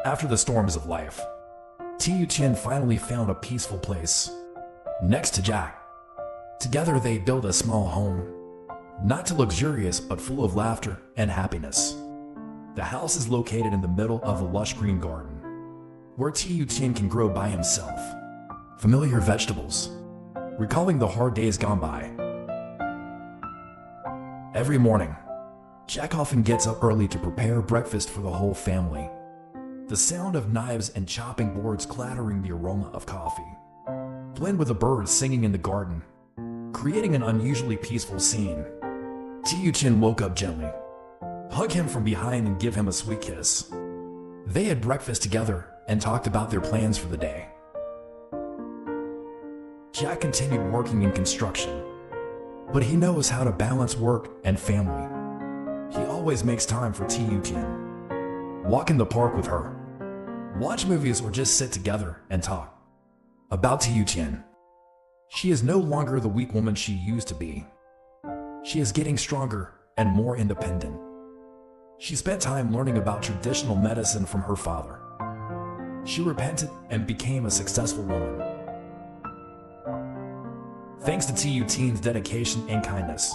After the storms of life, Tu Tien finally found a peaceful place next to Jack. Together they built a small home, not too luxurious but full of laughter and happiness. The house is located in the middle of a lush green garden, where Tu Tien can grow by himself familiar vegetables, recalling the hard days gone by. Every morning, Jack often gets up early to prepare breakfast for the whole family. The sound of knives and chopping boards clattering, the aroma of coffee, blend with the birds singing in the garden, creating an unusually peaceful scene. Tu Tien woke up gently, hug him from behind and give him a sweet kiss. They had breakfast together and talked about their plans for the day. Jack continued working in construction, but he knows how to balance work and family. He always makes time for Tu Tien. Walk in the park with her, watch movies, or just sit together and talk. About Tu Tien, she is no longer the weak woman she used to be. She is getting stronger and more independent. She spent time learning about traditional medicine from her father. She repented and became a successful woman. Thanks to Tu Tien's dedication and kindness,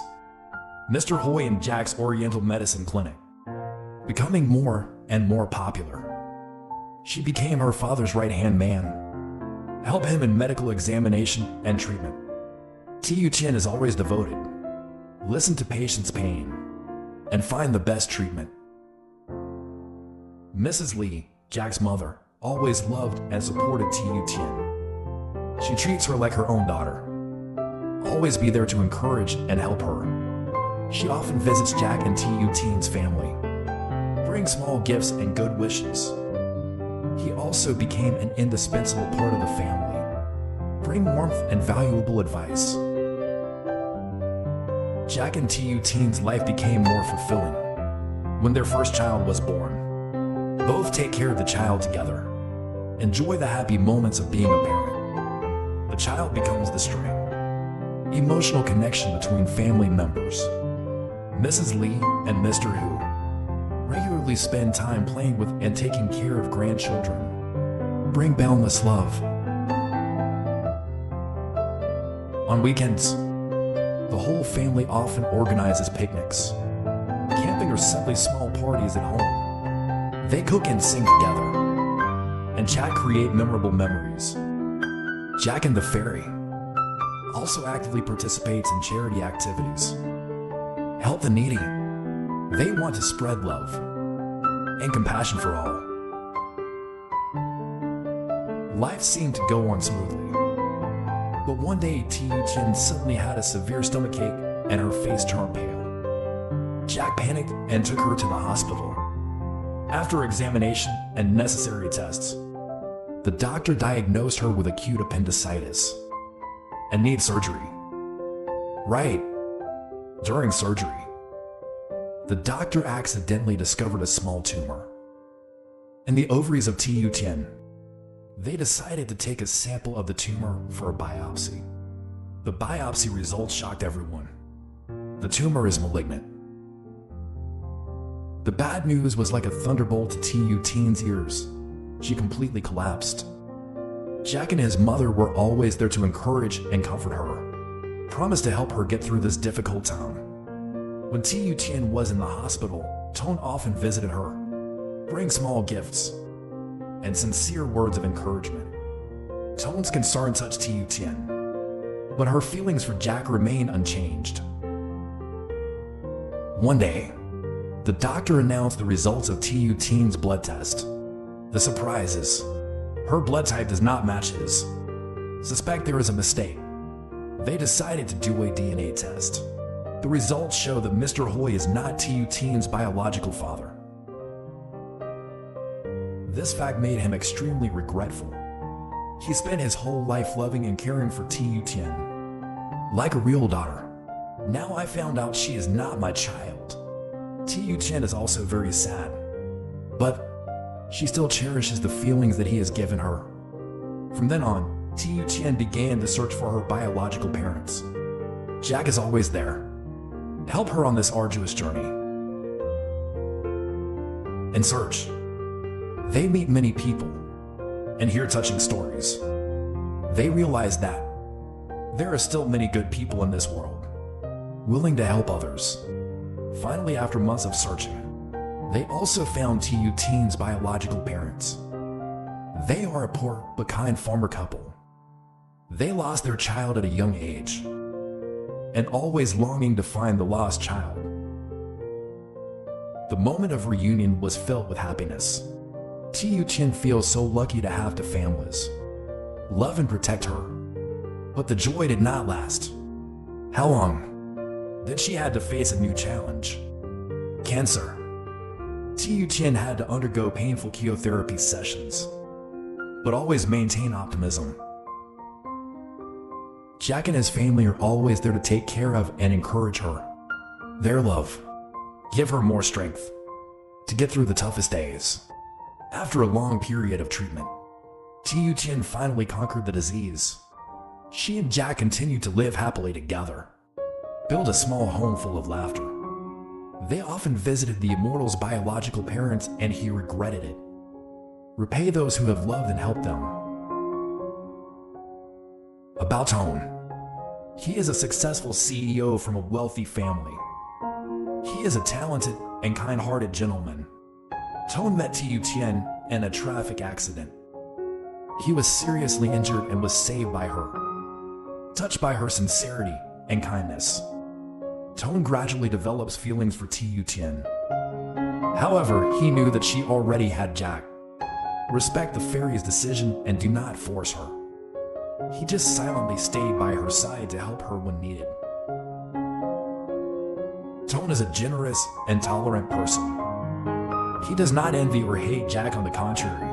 Mr. Hoi and Jack's Oriental Medicine Clinic becoming more and more popular. She became her father's right-hand man, help him in medical examination and treatment. Tu Tien is always devoted, listen to patients' pain, and find the best treatment. Mrs. Lee, Jack's mother, always loved and supported Tu Tien. She treats her like her own daughter, always be there to encourage and help her. She often visits Jack and Tu Tien's family, bring small gifts and good wishes. He also became an indispensable part of the family, bring warmth and valuable advice. Jack and Tu Tien's life became more fulfilling when their first child was born. Both take care of the child together, enjoy the happy moments of being a parent. The child becomes the strength, emotional connection between family members. Mrs. Lee and Mr. Hu regularly spend time playing with and taking care of grandchildren, bring boundless love. On weekends, the whole family often organizes picnics, camping, or simply small parties at home. They cook and sing together, and chat, create memorable memories. Jack and the Fairy also actively participates in charity activities, help the needy. They want to spread love and compassion for all. Life seemed to go on smoothly, but one day Tu Tien suddenly had a severe stomachache and her face turned pale. Jack panicked and took her to the hospital. After examination and necessary tests, the doctor diagnosed her with acute appendicitis and needs surgery. Right during surgery, the doctor accidentally discovered a small tumor in the ovaries of Tu Tien. They decided to take a sample of the tumor for a biopsy. The biopsy results shocked everyone. The tumor is malignant. The bad news was like a thunderbolt to Tu Tien's ears. She completely collapsed. Jack and his mother were always there to encourage and comfort her, promised to help her get through this difficult time. When Tu Tien was in the hospital, Tone often visited her, bring small gifts and sincere words of encouragement. Tone's concern touched Tu Tien, but her feelings for Jack remained unchanged. One day, the doctor announced the results of Tu Tien's blood test. The surprise is, her blood type does not match his. Suspect there is a mistake. They decided to do a DNA test. The results show that Mr. Hoi is not Tu Tien's biological father. This fact made him extremely regretful. He spent his whole life loving and caring for Tu Tien, like a real daughter. Now I found out she is not my child. Tu Tien is also very sad, but she still cherishes the feelings that he has given her. From then on, Tu Tien began to search for her biological parents. Jack is always there, help her on this arduous journey. In search They meet many people and hear touching stories. They realize that there are still many good people in this world, willing to help others. Finally, after months of searching, they also found Tu Tien's biological parents. They are a poor but kind farmer couple. They lost their child at a young age, and always longing to find the lost child. The moment of reunion was filled with happiness. Tu Tien feels so lucky to have two families, love and protect her. But the joy did not last. How long? Then she had to face a new challenge: cancer. Tu Tien had to undergo painful chemotherapy sessions, but always maintain optimism. Jack and his family are always there to take care of and encourage her. Their love give her more strength to get through the toughest days. After a long period of treatment, Tu Tien finally conquered the disease. She and Jack continued to live happily together, build a small home full of laughter. They often visited the immortal's biological parents, and he regretted it. Repay those who have loved and helped them. About Tone. He is a successful CEO from a wealthy family. He is a talented and kind-hearted gentleman. Tone met Tu Tien in a traffic accident. He was seriously injured and was saved by her. Touched by her sincerity and kindness, Tone gradually develops feelings for Tu Tien. However, he knew that she already had Jack. Respect the fairy's decision and do not force her. He just silently stayed by her side to help her when needed. Tone is a generous and tolerant person. He does not envy or hate Jack, on the contrary.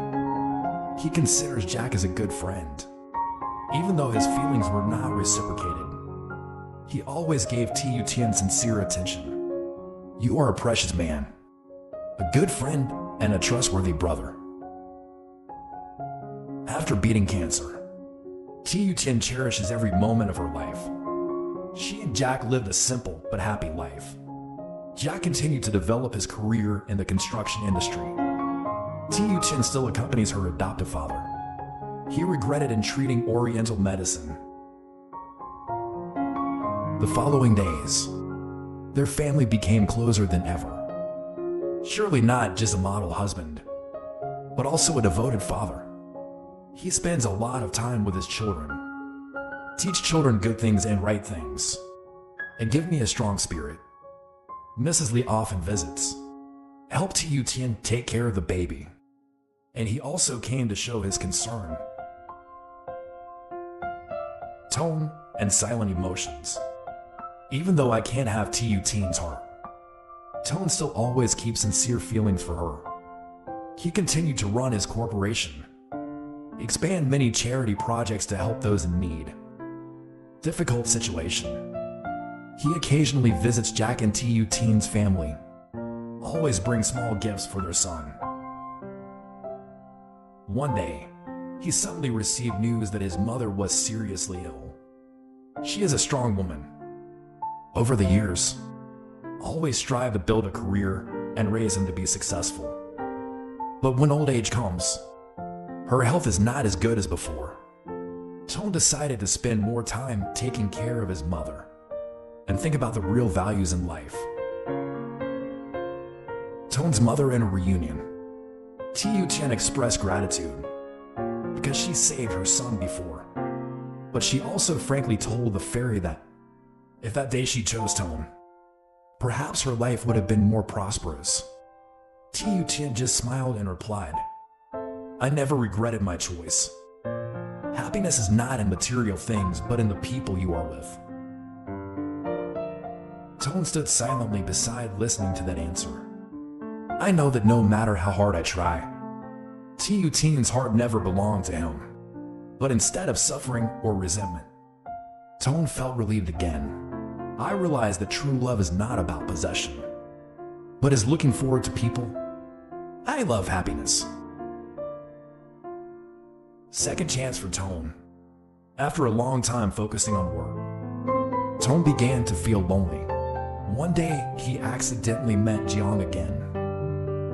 He considers Jack as a good friend. Even though his feelings were not reciprocated, he always gave Tu Tien sincere attention. You are a precious man, a good friend, and a trustworthy brother. After beating cancer, Tu Tien cherishes every moment of her life. She and Jack lived a simple but happy life. Jack continued to develop his career in the construction industry. Tu Tien still accompanies her adoptive father. He regretted entreating Oriental medicine. The following days, their family became closer than ever. Surely not just a model husband, but also a devoted father. He spends a lot of time with his children. Teach children good things and right things, and give me a strong spirit. Mrs. Lee often visits, help Tu Tien take care of the baby, and he also came to show his concern. Tone and silent emotions. Even though I can't have Tu Tien's heart, Tone still always keeps sincere feelings for her. He continued to run his corporation, expand many charity projects to help those in need. Difficult situation. He occasionally visits Jack and Tu Tien's family, always brings small gifts for their son. One day, he suddenly received news that his mother was seriously ill. She is a strong woman. Over the years, always strive to build a career and raise him to be successful. But when old age comes, her health is not as good as before. Tone decided to spend more time taking care of his mother and think about the real values in life. Tone's mother in a reunion. Tu Tien expressed gratitude because she saved her son before, but she also frankly told the fairy that if that day she chose Tone, perhaps her life would have been more prosperous. Tu Tien just smiled and replied, I never regretted my choice. Happiness is not in material things, but in the people you are with. Tone stood silently beside, listening to that answer. I know that no matter how hard I try, Tu Tien's heart never belonged to him. But instead of suffering or resentment, Tone felt relieved again. I realized that true love is not about possession, but is looking forward to people. I love happiness. Second chance for Tone. After a long time focusing on work, Tone began to feel lonely. One day, he accidentally met Jiang again,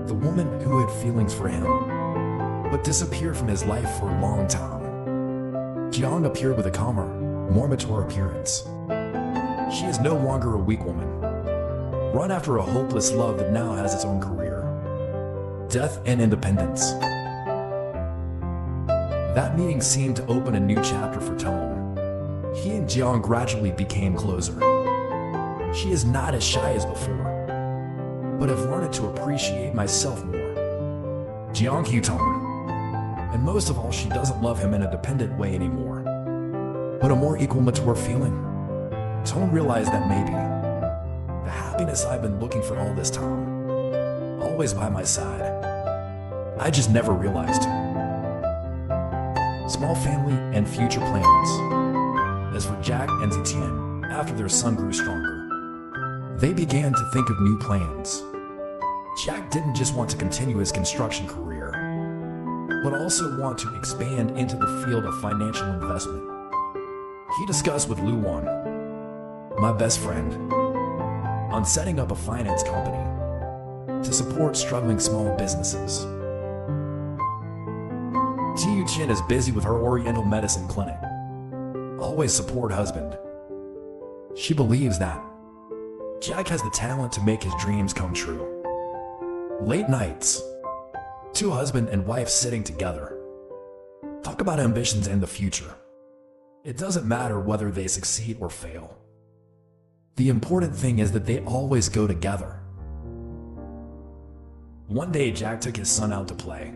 the woman who had feelings for him. but disappeared from his life for a long time. Jiang appeared with a calmer, more mature appearance. She is no longer a weak woman, run after a hopeless love that now has its own career, death and independence. That meeting seemed to open a new chapter for Tone. He and Jiang gradually became closer. She is not as shy as before, but have learned to appreciate myself more. Jiang Tone. And most of all, she doesn't love him in a dependent way anymore, but a more equal, mature feeling. Tone realized that maybe the happiness I've been looking for all this time, always by my side, I just never realized. Small family and future plans. As for Jack and Tu Tien, after their son grew stronger, they began to think of new plans. Jack didn't just want to continue his construction career, but also want to expand into the field of financial investment. He discussed with Lu Wan, my best friend, on setting up a finance company to support struggling small businesses. Tu Tien is busy with her Oriental medicine clinic. Always support husband. She believes that Jack has the talent to make his dreams come true. Late nights, two husband and wife sitting together, talk about ambitions and the future. It doesn't matter whether they succeed or fail. The important thing is that they always go together. One day, Jack took his son out to play,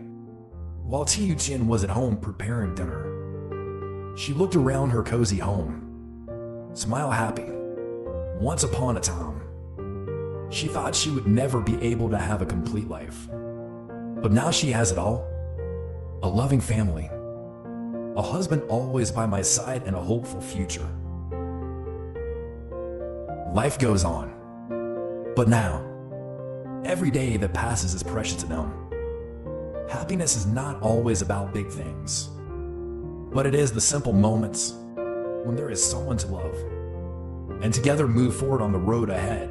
while Tu Tien was at home preparing dinner. She looked around her cozy home, smile happy. Once upon a time, she thought she would never be able to have a complete life. But now she has it all. A loving family, a husband always by my side, and a hopeful future. Life goes on. But now, every day that passes is precious to them. Happiness is not always about big things, but it is the simple moments when there is someone to love, and together move forward on the road ahead.